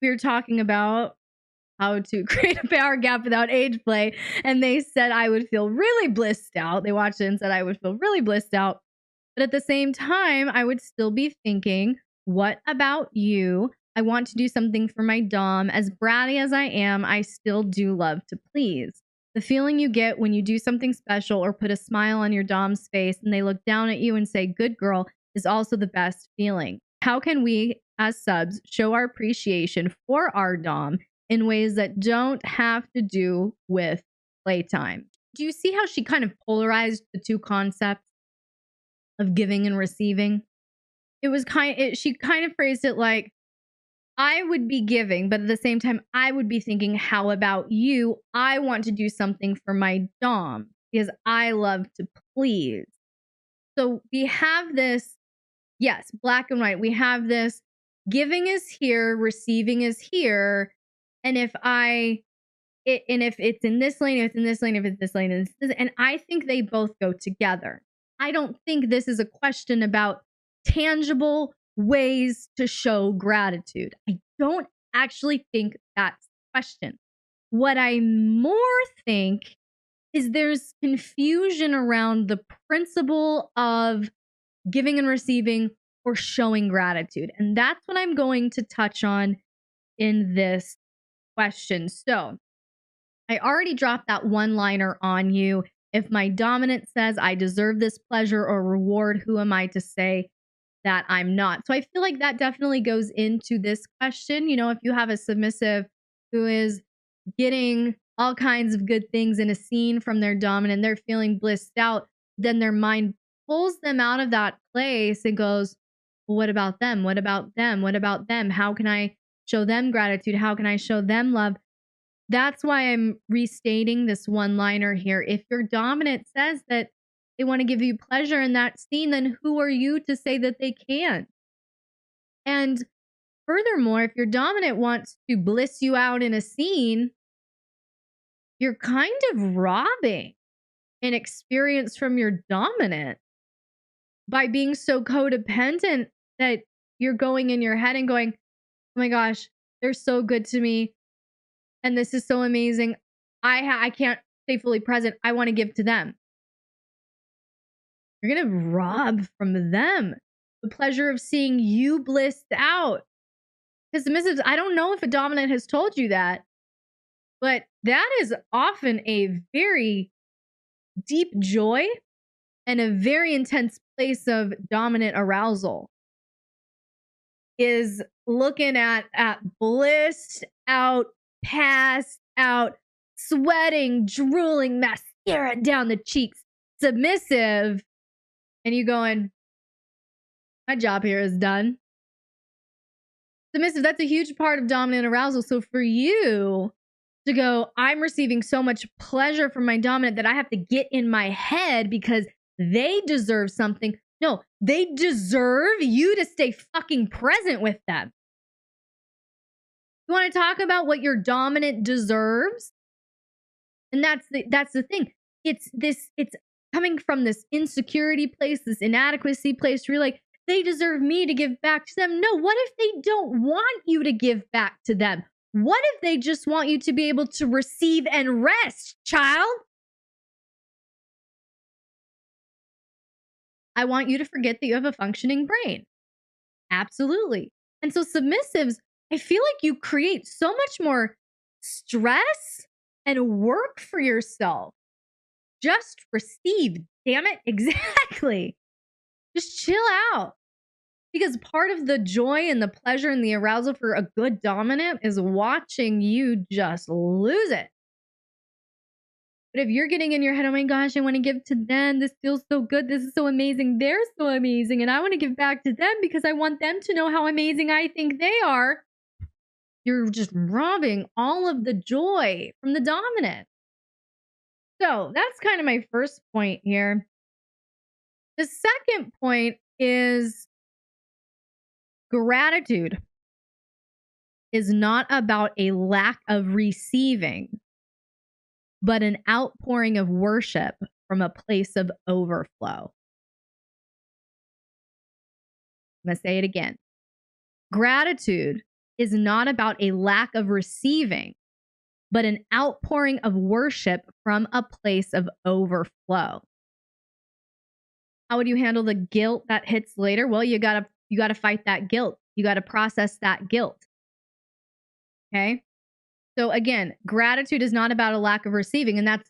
we were talking about how to create a power gap without age play, and they said I would feel really blissed out. They watched it and said I would feel really blissed out. But at the same time, I would still be thinking, what about you? I want to do something for my dom. As bratty as I am, I still do love to please. The feeling you get when you do something special or put a smile on your dom's face and they look down at you and say, good girl, is also the best feeling. How can we, as subs, show our appreciation for our dom in ways that don't have to do with playtime? Do you see how she kind of polarized the two concepts of giving and receiving? It was she kind of phrased it like, I would be giving, but at the same time, I would be thinking, how about you? I want to do something for my dom because I love to please. So we have this, yes, black and white. We have this giving is here, receiving is here. And if it's in this lane, if it's in this lane, if it's this lane, and I think they both go together. I don't think this is a question about tangible ways to show gratitude. I don't actually think that's the question. What I more think is there's confusion around the principle of giving and receiving or showing gratitude. And that's what I'm going to touch on in this question. So I already dropped that one-liner on you. If my dominant says I deserve this pleasure or reward, who am I to say that I'm not? So I feel like that definitely goes into this question. You know, if you have a submissive who is getting all kinds of good things in a scene from their dominant, they're feeling blissed out, then their mind pulls them out of that place and goes, well, what about them? What about them? What about them? How can I show them gratitude? How can I show them love? That's why I'm restating this one-liner here. If your dominant says that they want to give you pleasure in that scene, then who are you to say that they can't? And furthermore, if your dominant wants to bliss you out in a scene, you're kind of robbing an experience from your dominant by being so codependent that you're going in your head and going, oh my gosh, they're so good to me. And this is so amazing. I can't stay fully present. I want to give to them. You're going to rob from them the pleasure of seeing you blissed out. Because submissives, I don't know if a dominant has told you that, but that is often a very deep joy and a very intense place of dominant arousal. Is looking at blissed out, passed out, sweating, drooling, mascara down the cheeks, submissive, and you going, my job here is done. Submissive, that's a huge part of dominant arousal. So for you to go, I'm receiving so much pleasure from my dominant that I have to get in my head because they deserve something. No, they deserve you to stay fucking present with them. You want to talk about what your dominant deserves? And that's the thing. It's coming from this insecurity place, this inadequacy place where you're like, they deserve me to give back to them. No, what if they don't want you to give back to them? What if they just want you to be able to receive and rest, child? I want you to forget that you have a functioning brain. Absolutely. And so submissives, I feel like you create so much more stress and work for yourself. Just receive, damn it. Exactly. Just chill out. Because part of the joy and the pleasure and the arousal for a good dominant is watching you just lose it. But if you're getting in your head, oh my gosh, I want to give to them. This feels so good. This is so amazing. They're so amazing. And I want to give back to them because I want them to know how amazing I think they are. You're just robbing all of the joy from the dominant. So that's kind of my first point here. The second point is gratitude is not about a lack of receiving, but an outpouring of worship from a place of overflow. I'm going to say it again. Gratitude is not about a lack of receiving, but an outpouring of worship from a place of overflow. How would you handle the guilt that hits later? Well, you gotta fight that guilt. You gotta process that guilt. Okay. So again, gratitude is not about a lack of receiving, and that's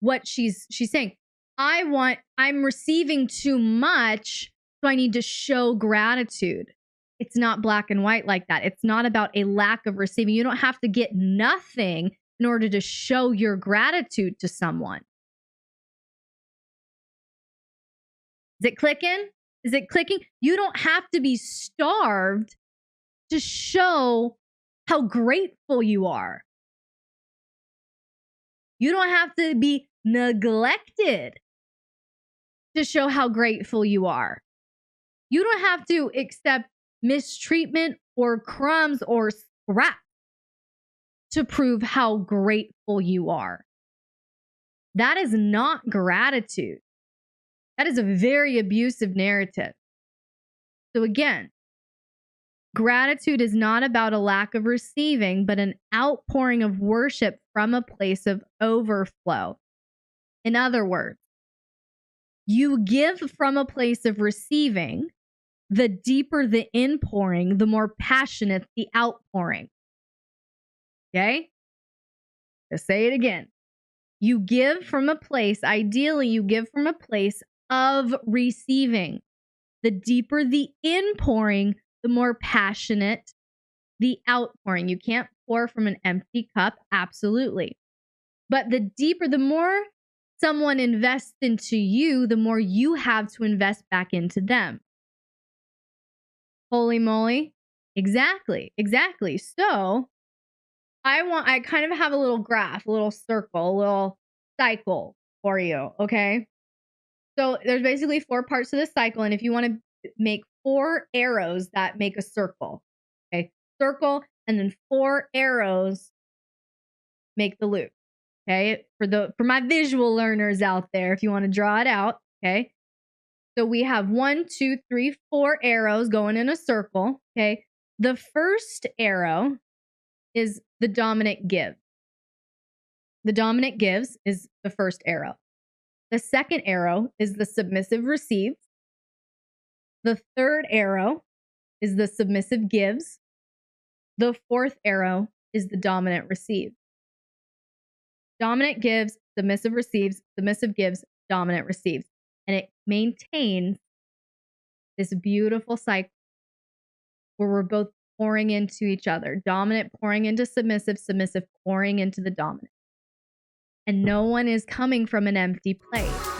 what she's saying. I'm receiving too much, so I need to show gratitude. It's not black and white like that. It's not about a lack of receiving. You don't have to get nothing in order to show your gratitude to someone. Is it clicking? Is it clicking? You don't have to be starved to show how grateful you are. You don't have to be neglected to show how grateful you are. You don't have to accept mistreatment or crumbs or scraps to prove how grateful you are. That is not gratitude. That is a very abusive narrative. So again, gratitude is not about a lack of receiving, but an outpouring of worship from a place of overflow. In other words, you give from a place of receiving. The deeper the inpouring, the more passionate the outpouring. Okay? Let's say it again. You give from a place, ideally, you give from a place of receiving. The deeper the inpouring, the more passionate the outpouring. You can't pour from an empty cup, absolutely. But the deeper, the more someone invests into you, the more you have to invest back into them. Holy moly. Exactly. So I kind of have a little graph, a little circle, a little cycle for you. Okay. So there's basically 4 parts to the cycle. And if you want to make 4 arrows that make a circle, okay, circle, and then 4 arrows make the loop. Okay. For my visual learners out there, if you want to draw it out. Okay. So we have 1, 2, 3, 4 arrows going in a circle. Okay. The first arrow is the dominant give. The dominant gives is the first arrow. The second arrow is the submissive receives. The third arrow is the submissive gives. The fourth arrow is the dominant receives. Dominant gives, submissive receives, submissive gives, dominant receives. And it maintains this beautiful cycle where we're both pouring into each other. Dominant pouring into submissive, submissive pouring into the dominant. And no one is coming from an empty place.